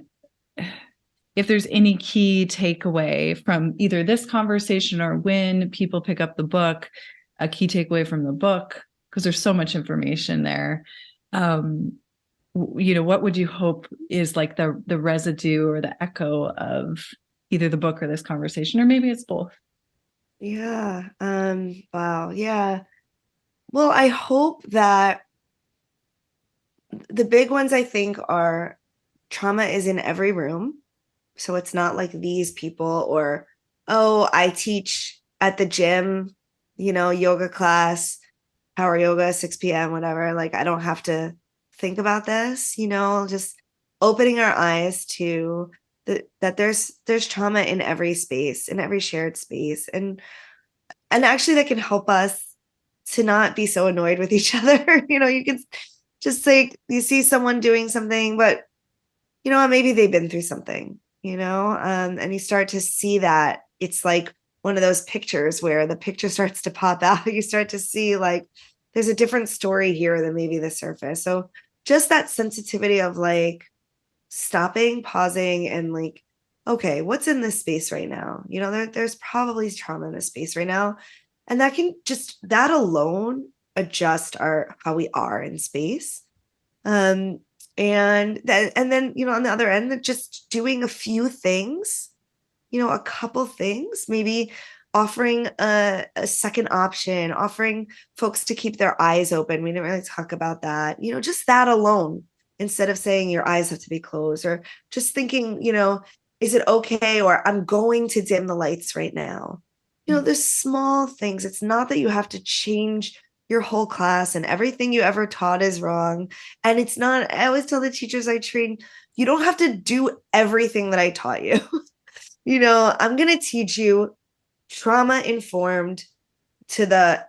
if there's any key takeaway from either this conversation or when people pick up the book, a key takeaway from the book, because there's so much information there. What would you hope is like the residue or the echo of either the book or this conversation, or maybe it's both? Yeah. Wow. Yeah. Well, I hope that the big ones I think are trauma is in every room. So it's not like these people, or, oh, I teach at the gym, yoga class, power yoga, 6 p.m., whatever. Like, I don't have to think about this, just opening our eyes to that there's trauma in every space, in every shared space. And actually that can help us to not be so annoyed with each other. You can just say, you see someone doing something, but maybe they've been through something, and you start to see that it's like one of those pictures where the picture starts to pop out. You start to see like there's a different story here than maybe the surface. So just that sensitivity of like stopping, pausing, and like, okay, what's in this space right now? There's probably trauma in this space right now. And that alone adjust how we are in space. And then, on the other end, just doing a few things, a couple things, maybe offering a second option, offering folks to keep their eyes open. We didn't really talk about that, just that alone, instead of saying your eyes have to be closed, or just thinking, is it okay? Or I'm going to dim the lights right now. There's small things. It's not that you have to change your whole class and everything you ever taught is wrong. And it's not, I always tell the teachers I train, you don't have to do everything that I taught you. I'm going to teach you trauma informed to the,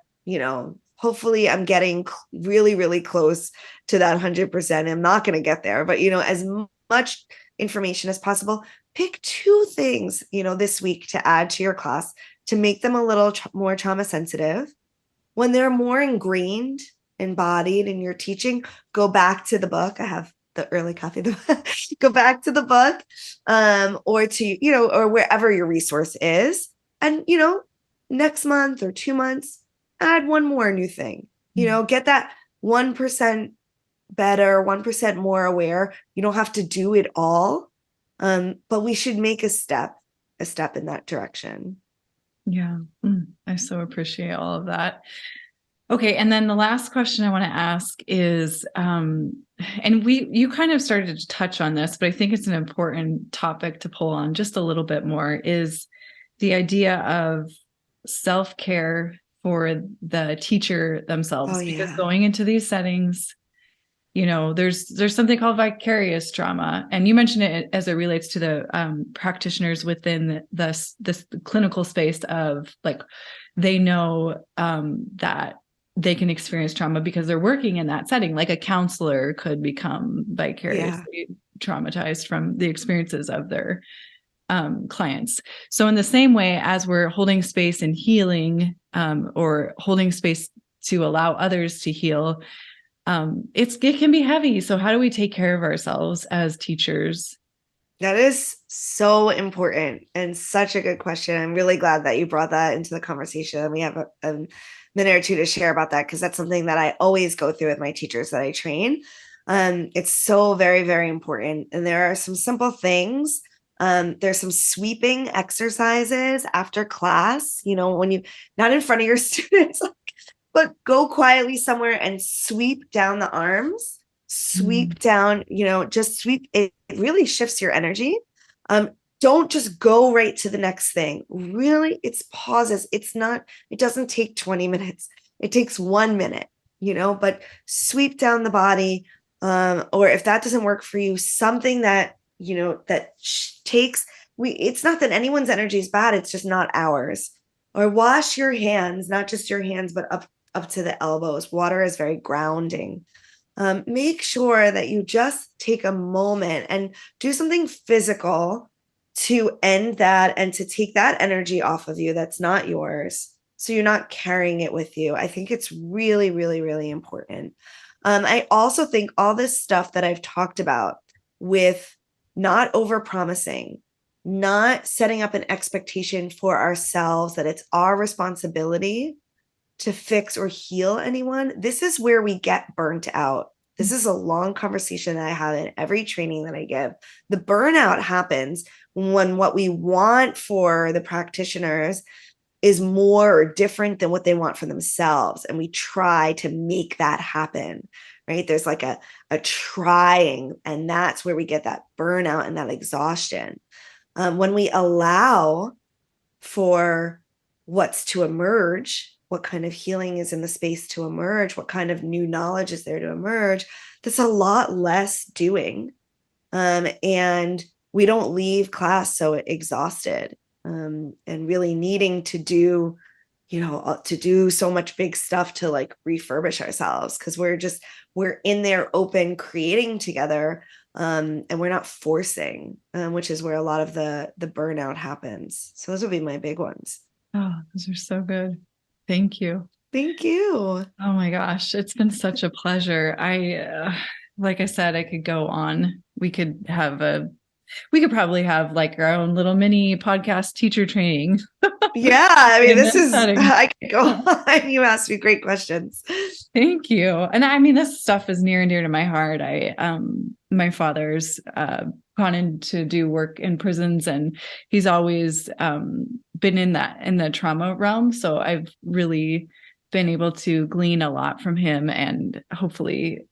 hopefully I'm getting really, really close to that 100%. I'm not going to get there, but, as much information as possible. Pick 2 things, this week to add to your class to make them a little more trauma sensitive. When they're more ingrained, embodied in your teaching, go back to the book. I have the early copy of the book. Go back to the book, or to, or wherever your resource is. And, next month or 2 months, add one more new thing, get that 1% better, 1% more aware. You don't have to do it all. But we should make a step in that direction. Yeah. I so appreciate all of that. Okay. And then the last question I want to ask is, and you kind of started to touch on this, but I think it's an important topic to pull on just a little bit more, is the idea of self-care for the teacher themselves. Because going into these settings, there's something called vicarious trauma, and you mentioned it as it relates to the practitioners within this clinical space of like, they know that they can experience trauma because they're working in that setting. Like a counselor could become vicariously traumatized from the experiences of their clients. So in the same way as we're holding space in healing, or holding space to allow others to heal, it can be heavy. So how do we take care of ourselves as teachers? That is so important and such a good question. I'm really glad that you brought that into the conversation. We have a minute or two to share about that, because that's something that I always go through with my teachers that I train. It's so very, very important. And there are some simple things. There's some sweeping exercises after class, when you, not in front of your students, but go quietly somewhere and sweep down the arms, sweep down, just sweep. It really shifts your energy. don't just go right to the next thing. Really, it's pauses. It doesn't take 20 minutes. It takes 1 minute, but sweep down the body. Or if that doesn't work for you, something that, it's not that anyone's energy is bad. It's just not ours. Or wash your hands, not just your hands, but up to the elbows. Water is very grounding. Make sure that you just take a moment and do something physical to end that and to take that energy off of you that's not yours. So you're not carrying it with you. I think it's really, really, really important. I also think all this stuff that I've talked about with not overpromising, not setting up an expectation for ourselves that it's our responsibility to fix or heal anyone. This is where we get burnt out. This is a long conversation that I have in every training that I give. The burnout happens when what we want for the practitioners is more or different than what they want for themselves. And we try to make that happen, right? There's like a trying, and that's where we get that burnout and that exhaustion. When we allow for what's to emerge, what kind of healing is in the space to emerge, what kind of new knowledge is there to emerge, that's a lot less doing. And we don't leave class so exhausted and really needing to do, to do so much big stuff to like refurbish ourselves, because we're in there open, creating together. And we're not forcing, which is where a lot of the burnout happens. So those would be my big ones. Oh, those are so good. Thank you. Thank you. Oh my gosh. It's been such a pleasure. Like I said, I could go on. We could probably have like our own little mini podcast teacher training. Yeah. I mean, I could go on. You asked me great questions. Thank you. And I mean, this stuff is near and dear to my heart. My father's gone in to do work in prisons, and he's always been in the trauma realm. So I've really been able to glean a lot from him and hopefully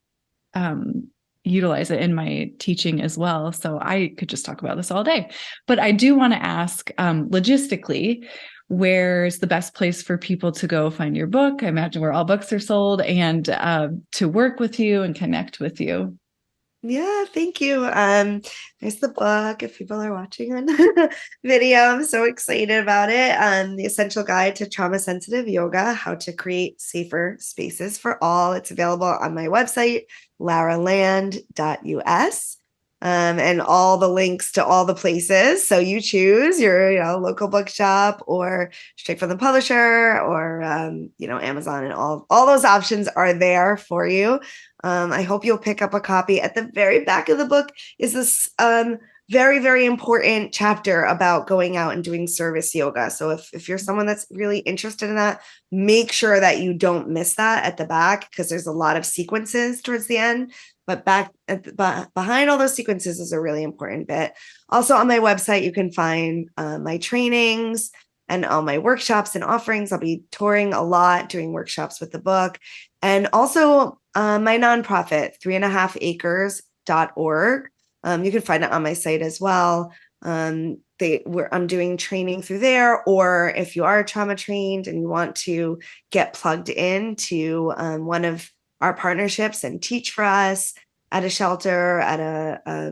utilize it in my teaching as well. So I could just talk about this all day, but I do want to ask logistically, where's the best place for people to go find your book? I imagine where all books are sold, and to work with you and connect with you. Yeah, thank you. There's the book if people are watching on video. I'm so excited about it. The Essential Guide to Trauma Sensitive Yoga, How to Create Safer Spaces for All. It's available on my website, laraland.us. And all the links to all the places. So you choose your local bookshop or straight from the publisher or Amazon, and all those options are there for you. I hope you'll pick up a copy. At the very back of the book is this very, very important chapter about going out and doing service yoga. So if you're someone that's really interested in that, make sure that you don't miss that at the back, because there's a lot of sequences towards the end. But behind all those sequences is a really important bit. Also on my website, you can find my trainings and all my workshops and offerings. I'll be touring a lot, doing workshops with the book. And also my nonprofit, 3.5acres.org. You can find it on my site as well. I'm doing training through there, or if you are trauma trained and you want to get plugged into one of our partnerships and teach for us at a shelter, at a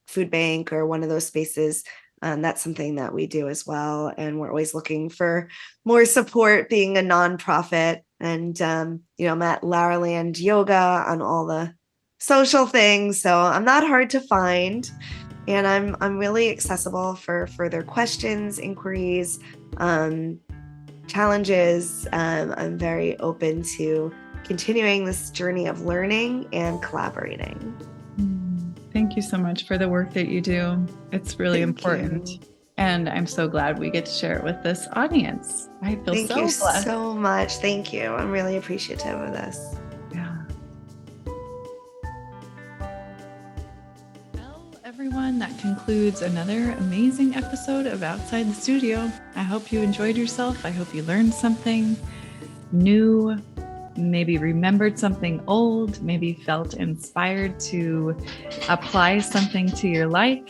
food bank, or one of those spaces, that's something that we do as well. And we're always looking for more support, being a nonprofit. And I'm at Lara Land Yoga on all the social things, so I'm not hard to find, and I'm really accessible for further questions, inquiries, challenges. I'm very open to continuing this journey of learning and collaborating. Thank you so much for the work that you do. It's really important. And I'm so glad we get to share it with this audience. I feel Thank you blessed. So much. Thank you. I'm really appreciative of this. Yeah. Well, everyone, that concludes another amazing episode of Outside the Studio. I hope you enjoyed yourself. I hope you learned something new. maybe remembered something old, maybe felt inspired to apply something to your life.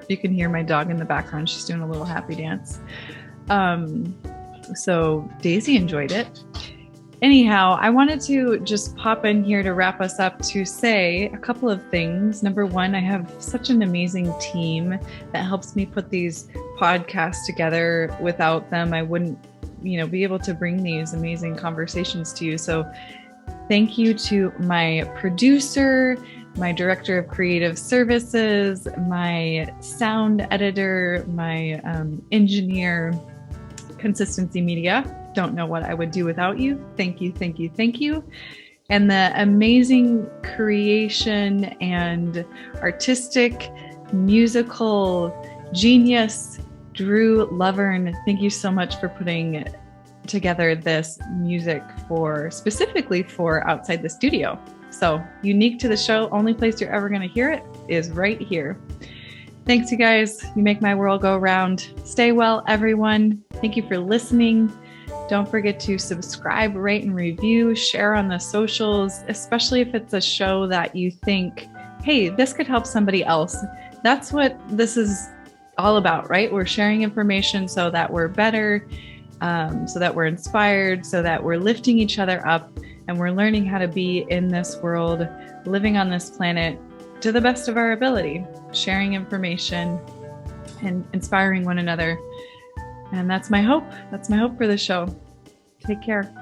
You can hear my dog in the background. She's doing a little happy dance. So Daisy enjoyed it. Anyhow, I wanted to just pop in here to wrap us up to say a couple of things. Number one, I have such an amazing team that helps me put these podcasts together. Without them, I wouldn't, be able to bring these amazing conversations to you. So thank you to my producer, my director of creative services, my sound editor, my engineer, Consistency Media. Don't know what I would do without you. Thank you, thank you, thank you. And the amazing creation and artistic musical genius, Drew Lovern. Thank you so much for putting together this music specifically for outside the studio. So unique to the show, only place you're ever going to hear it is right here. Thanks, you guys. You make my world go round. Stay well, everyone. Thank you for listening. Don't forget to subscribe, rate, and review, share on the socials, especially if it's a show that you think, hey, this could help somebody else. That's what this is all about, right? We're sharing information so that we're better, so that we're inspired, so that we're lifting each other up, and we're learning how to be in this world, living on this planet to the best of our ability, sharing information and inspiring one another. And that's my hope. That's my hope for the show. Take care.